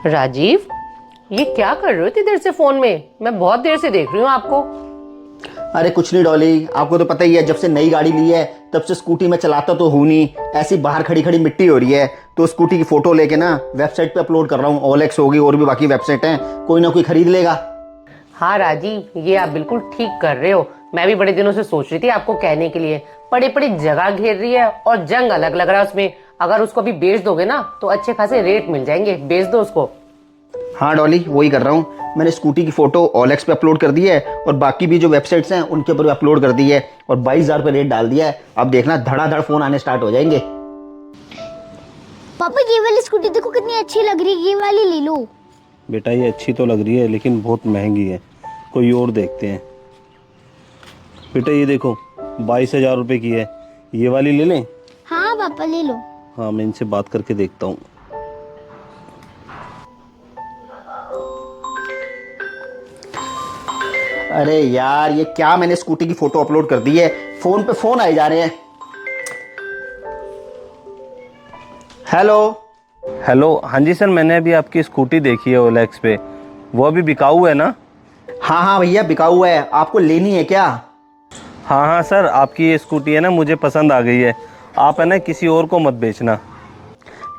राजीव, ये क्या कर रहे हो इतनी देर से फोन में? मैं बहुत देर से देख रही हूँ आपको। अरे कुछ नहीं डॉली, आपको तो पता ही है, जब से नई गाड़ी ली है तब से स्कूटी में चलाता तो हूँ नहीं। ऐसी बाहर खड़ी खड़ी मिट्टी हो रही है तो स्कूटी की फोटो लेके ना वेबसाइट पे अपलोड कर रहा हूँ। OLX होगी और भी बाकी वेबसाइट हैं, कोई ना कोई खरीद लेगा। हाँ राजीव, ये आप बिल्कुल ठीक कर रहे हो। मैं भी बड़े दिनों से सोच रही थी आपको कहने के लिए। बड़ी बड़ी जगह घेर रही है और जंग अलग लग रहा है उसमें। अगर उसको अभी बेच दोगे ना तो अच्छे खासे रेट मिल जाएंगे। बेच दो उसको। हाँ डॉली, वही कर रहा हूँ। मैंने स्कूटी की फोटो OLX पे अपलोड कर दी है और बाकी भी जो वेबसाइट्स हैं उनके ऊपर अपलोड कर दी है और 22,000 पे रेट डाल दिया है। अब देखना धड़ाधड़ फोन आने स्टार्ट हो जाएंगे। पापा ये वाली स्कूटी देखो कितनी अच्छी लग रही है, ये वाली ले लो। बेटा ये अच्छी तो लग रही है लेकिन बहुत महंगी है, कोई और देखते हैं। बेटा ये देखो 22,000 रुपये की है, ये वाली ले लें? हाँ पापा ले लो। हाँ मैं इनसे बात करके देखता हूँ। अरे यार, ये क्या, मैंने स्कूटी की फोटो अपलोड कर दी है, फोन पे फोन आए जा रहे हैं। हेलो। हेलो, हाँ जी सर, मैंने अभी आपकी स्कूटी देखी है OLX पे, वो अभी बिकाऊ है ना? हाँ हाँ भैया, बिकाऊ है, आपको लेनी है क्या? हाँ हाँ सर, आपकी ये स्कूटी है ना, मुझे पसंद आ गई है। आप है ना किसी और को मत बेचना।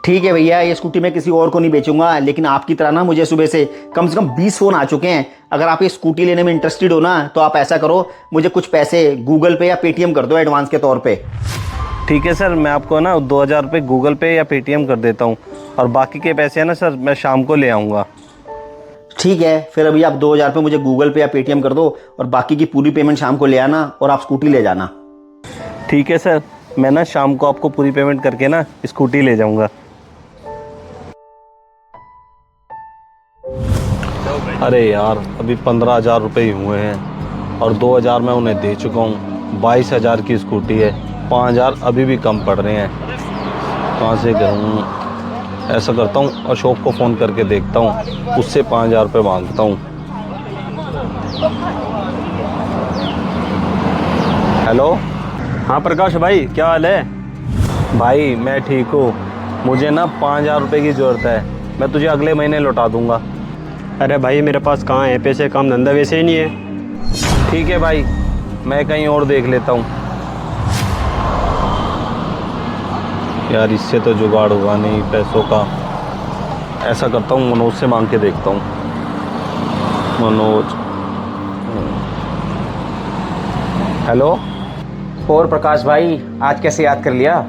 ठीक है भैया, ये स्कूटी मैं किसी और को नहीं बेचूंगा, लेकिन आपकी तरह ना मुझे सुबह से कम 20 फ़ोन आ चुके हैं। अगर आप ये स्कूटी लेने में इंटरेस्टेड हो ना तो आप ऐसा करो, मुझे कुछ पैसे गूगल पे या पेटीएम कर दो एडवांस के तौर पे। ठीक है सर, मैं आपको ना 2,000 रुपये गूगल पे या पेटीएम कर देता हूँ और बाकी के पैसे है ना सर मैं शाम को ले आऊँगा। ठीक है, फिर अभी आप 2,000 रुपये मुझे गूगल पे या पेटीएम कर दो और बाकी की पूरी पेमेंट शाम को ले आना और आप स्कूटी ले जाना। ठीक है सर, मैं ना शाम को आपको पूरी पेमेंट करके ना स्कूटी ले जाऊँगा। अरे यार, अभी 15,000 रुपये ही हुए हैं और 2,000 मैं उन्हें दे चुका हूँ। 22,000 की स्कूटी है, 5,000 अभी भी कम पड़ रहे हैं। कहाँ से करूँ? ऐसा करता हूँ, अशोक को फ़ोन करके देखता हूँ, उससे 5,000 रुपये मांगता हूँ। हेलो। हाँ प्रकाश भाई, क्या हाल है? भाई मैं ठीक हूँ, मुझे ना 5,000 रुपये की ज़रूरत है, मैं तुझे अगले महीने लौटा दूँगा। अरे भाई मेरे पास कहाँ है पैसे, काम धंधा वैसे ही नहीं है। ठीक है भाई, मैं कहीं और देख लेता हूँ। यार इससे तो जुगाड़ होगा नहीं पैसों का। ऐसा करता हूँ, मनोज से मांग के देखता हूँ। मनोज। हेलो। और प्रकाश भाई, आज कैसे याद कर लिया?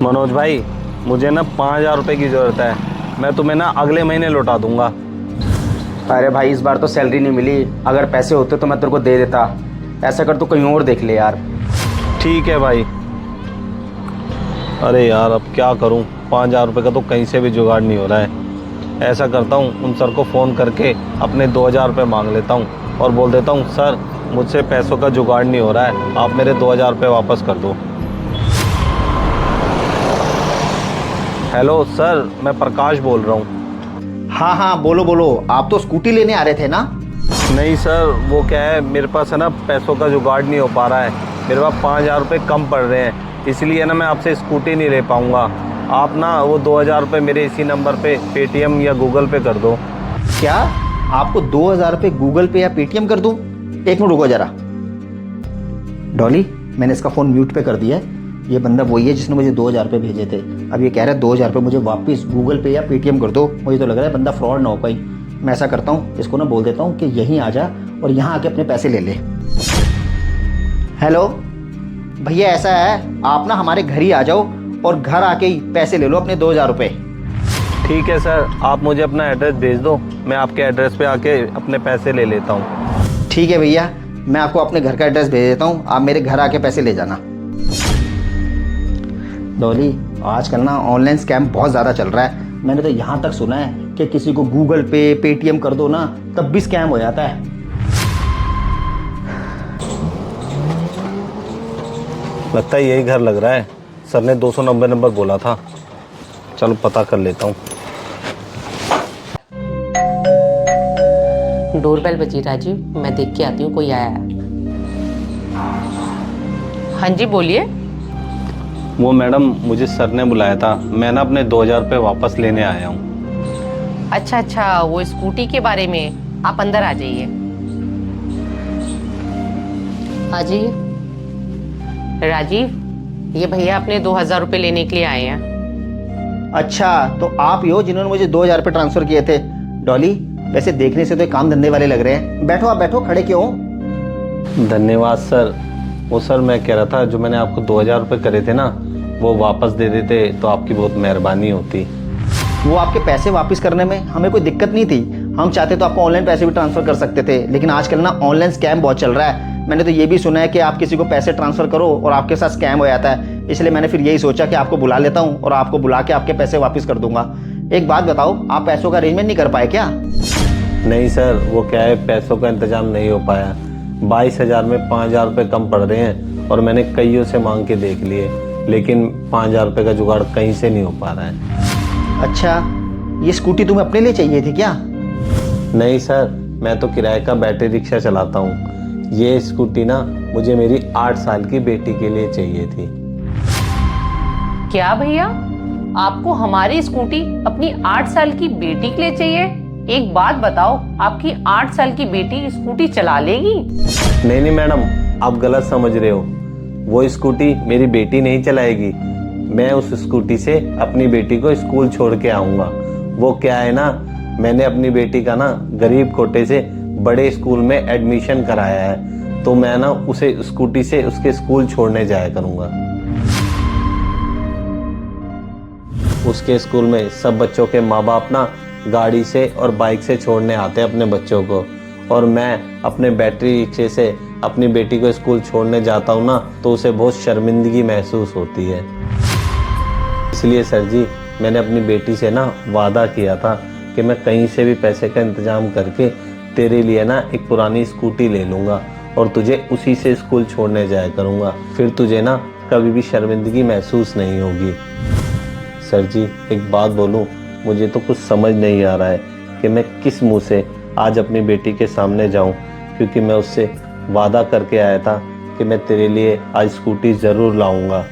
मनोज भाई, मुझे ना 5,000 रुपये की ज़रूरत है, मैं तुम्हें ना अगले महीने लौटा दूँगा। अरे भाई इस बार तो सैलरी नहीं मिली, अगर पैसे होते तो मैं तेरे को दे देता। ऐसा कर तो कहीं और देख ले यार। ठीक है भाई। अरे यार अब क्या करूं, 5,000 रुपये का तो कहीं से भी जुगाड़ नहीं हो रहा है। ऐसा करता हूं, उन सर को फ़ोन करके अपने 2,000 रुपये मांग लेता हूं और बोल देता हूं, सर मुझसे पैसों का जुगाड़ नहीं हो रहा है, आप मेरे 2,000 रुपये वापस कर दो। हेलो सर, मैं प्रकाश बोल रहा हूँ। हाँ हाँ, बोलो बोलो, आप तो स्कूटी लेने आ रहे थे ना? नहीं सर, वो क्या है, मेरे पास है ना पैसों का जुगाड़ नहीं हो पा रहा है, मेरे पास 5,000 रुपये कम पड़ रहे हैं, इसलिए ना मैं आपसे स्कूटी नहीं ले पाऊँगा। आप ना वो 2,000 रुपये मेरे इसी नंबर पे पेटीएम या गूगल पे कर दो। क्या आपको 2,000 रुपये गूगल पे या पेटीएम कर दूं? एक मिनट रुको जरा। डॉली, मैंने इसका फ़ोन म्यूट पे कर दिया है। ये बंदा वही है जिसने मुझे 2,000 रुपये भेजे थे। अब ये कह रहा है 2,000 रुपये मुझे वापस गूगल पे या पेटीएम कर दो। मुझे तो लग रहा है बंदा फ्रॉड ना हो कहीं। मैं ऐसा करता हूँ, इसको ना बोल देता हूँ कि यहीं आ जा और यहाँ आके अपने पैसे ले ले। हेलो भैया, ऐसा है, आप ना हमारे घर ही आ जाओ और घर आके ही पैसे ले लो अपने 2,000 रुपये। ठीक है सर, आप मुझे अपना एड्रेस भेज दो, मैं आपके एड्रेस पे आके अपने पैसे ले लेता हूँ। ठीक है भैया, मैं आपको अपने घर का एड्रेस भेज देता हूँ, आप मेरे घर आके पैसे ले जाना। डॉली, आजकल ना ऑनलाइन स्कैम बहुत ज़्यादा चल रहा है। मैंने तो यहाँ तक सुना है कि किसी को गूगल पे पेटीएम कर दो ना तब भी स्कैम हो जाता है। लगता है यही घर लग रहा है, सर ने 290 नंबर बोला था। चलो पता कर लेता हूँ। डोरबेल बजी राजीव, मैं देख के आती हूँ कोई आया है। हाँ जी बोलिए। वो मैडम, मुझे सर ने बुलाया था, मैं ना अपने 2,000 रुपये वापस लेने आया हूँ। अच्छा अच्छा, वो स्कूटी के बारे में। आप अंदर आ जाइए, आ जाइए। राजीव, ये भैया अपने 2000 रुपये लेने के लिए आए हैं। अच्छा, तो आप ही हो जिन्होंने मुझे 2000 रुपये ट्रांसफर किए थे। डॉली, वैसे देखने से तो ये काम धंधे वाले लग रहे हैं। बैठो, आप बैठो, खड़े क्यों हो? धन्यवाद सर। वो सर मैं कह रहा था, जो मैंने आपको 2000 रुपये करे थे ना, वो वापस दे देते तो आपकी बहुत मेहरबानी होती। वो आपके पैसे वापस करने में हमें कोई दिक्कत नहीं थी। हम चाहते तो आपको ऑनलाइन पैसे भी ट्रांसफर कर सकते थे, लेकिन आजकल ना ऑनलाइन स्कैम बहुत चल रहा है। मैंने तो ये भी सुना है कि आप किसी को पैसे ट्रांसफर करो और आपके साथ स्कैम हो जाता है। इसलिए मैंने फिर यही सोचा कि आपको बुला लेता हूँ और आपको बुला के आपके पैसे वापस कर दूंगा। एक बात बताओ, आप पैसों का अरेंजमेंट नहीं कर पाए क्या? नहीं सर, वो क्या है, पैसों का इंतजाम नहीं हो पाया। 22,000 में 5,000 रुपये कम पड़ रहे हैं और मैंने कईयों से मांग के देख लिए, लेकिन 5,000 रुपये का जुगाड़ कहीं से नहीं हो पा रहा है। अच्छा, ये स्कूटी तुम्हें अपने लिए चाहिए थी क्या? नहीं सर, मैं तो किराए का बैटरी रिक्शा चलाता हूँ। ये स्कूटी ना मुझे मेरी 8 साल की बेटी के लिए चाहिए थी। क्या भैया, आपको हमारी स्कूटी अपनी 8 साल की बेटी के लिए चाहिए? एक बात बताओ, आपकी 8 साल की बेटी स्कूटी चला लेगी? नहीं मैडम, आप गलत समझ रहे हो। वो स्कूटी मेरी बेटी नहीं चलाएगी। मैं उस स्कूटी से अपनी बेटी को स्कूल छोड़ के आऊँगा। वो क्या है ना, मैंने अपनी बेटी का ना गरीब कोटे से बड़े स्कूल में एडमिशन कराया है, तो मैं ना उसे स्कूटी से उसके स्कूल छोड़ने जाया करूँगा। उसके स्कूल में सब बच्चों के माँ बाप ना गाड़ी से और बाइक से छोड़ने आते हैं अपने बच्चों को, और मैं अपने बैटरी रिक्शे से अपनी बेटी को स्कूल छोड़ने जाता हूँ ना, तो उसे बहुत शर्मिंदगी महसूस होती है। इसलिए सर जी, मैंने अपनी बेटी से ना वादा किया था कि मैं कहीं से भी पैसे का इंतजाम करके तेरे लिए ना एक पुरानी स्कूटी ले लूँगा और तुझे उसी से स्कूल छोड़ने जाया करूँगा। फिर तुझे ना कभी भी शर्मिंदगी महसूस नहीं होगी। सर जी, एक बात बोलूँ, मुझे तो कुछ समझ नहीं आ रहा है कि मैं किस मुंह से आज अपनी बेटी के सामने जाऊं, क्योंकि मैं उससे वादा करके आया था कि मैं तेरे लिए आज स्कूटी ज़रूर लाऊंगा,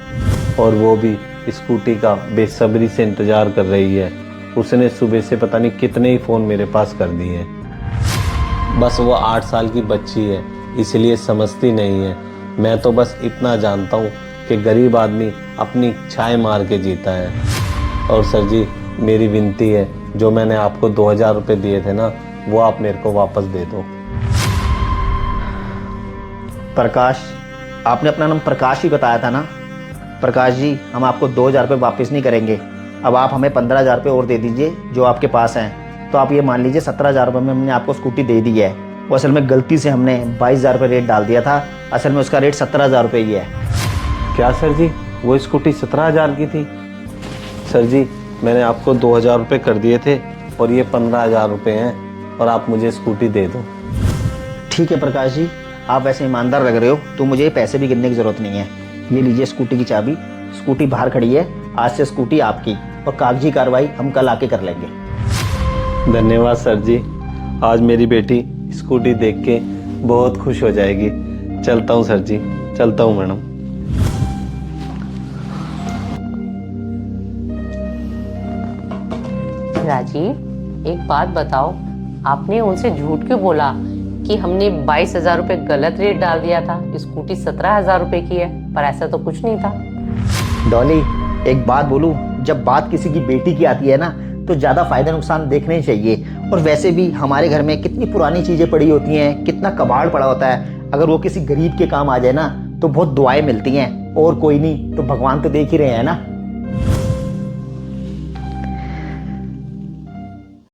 और वो भी स्कूटी का बेसब्री से इंतज़ार कर रही है। उसने सुबह से पता नहीं कितने ही फ़ोन मेरे पास कर दिए हैं। बस वो 8 साल की बच्ची है, इसलिए समझती नहीं है। मैं तो बस इतना जानता हूँ कि गरीब आदमी अपनी इच्छाएं मार के जीता है। और सर जी, मेरी विनती है, जो मैंने आपको 2000 रुपये दिए थे ना, वो आप मेरे को वापस दे दो। प्रकाश, आपने अपना नाम प्रकाश ही बताया था ना? प्रकाश जी, हम आपको 2000 रुपये वापस नहीं करेंगे। अब आप हमें 15,000 रुपये और दे दीजिए जो आपके पास हैं। तो आप ये मान लीजिए 17,000 रुपये में हमने आपको स्कूटी दे दी है। वो असल में गलती से हमने 22,000 रुपये रेट डाल दिया था। असल में उसका रेट 17,000 रुपये ही है। क्या सर जी, वो स्कूटी 17,000 की थी? सर जी, मैंने आपको 2000 रुपये कर दिए थे और ये 15,000 रुपये हैं, और आप मुझे स्कूटी दे दो। ठीक है प्रकाश जी, आप वैसे ईमानदार लग रहे हो, तो मुझे पैसे भी गिनने की ज़रूरत नहीं है। ये लीजिए स्कूटी की चाबी। स्कूटी बाहर खड़ी है, आज से स्कूटी आपकी, और कागजी कार्रवाई हम कल आके कर लेंगे। धन्यवाद सर जी, आज मेरी बेटी स्कूटी देख के बहुत खुश हो जाएगी। चलता हूँ सर जी, चलता हूँ मैडम। राजीव, एक बात बताओ, आपने उनसे झूठ क्यों बोला कि हमने 22,000 रुपये गलत रेट डाल दिया था? स्कूटी 17,000 रुपये की है, पर ऐसा तो कुछ नहीं था। डॉली, एक बात बोलूं, जब बात किसी की बेटी की आती है ना, तो ज़्यादा फ़ायदा नुकसान देखने चाहिए। और वैसे भी हमारे घर में कितनी पुरानी चीज़ें पड़ी होती हैं, कितना कबाड़ पड़ा होता है। अगर वो किसी गरीब के काम आ जाए ना, तो बहुत दुआएं मिलती हैं। और कोई नहीं तो भगवान तो देख ही रहे हैं ना।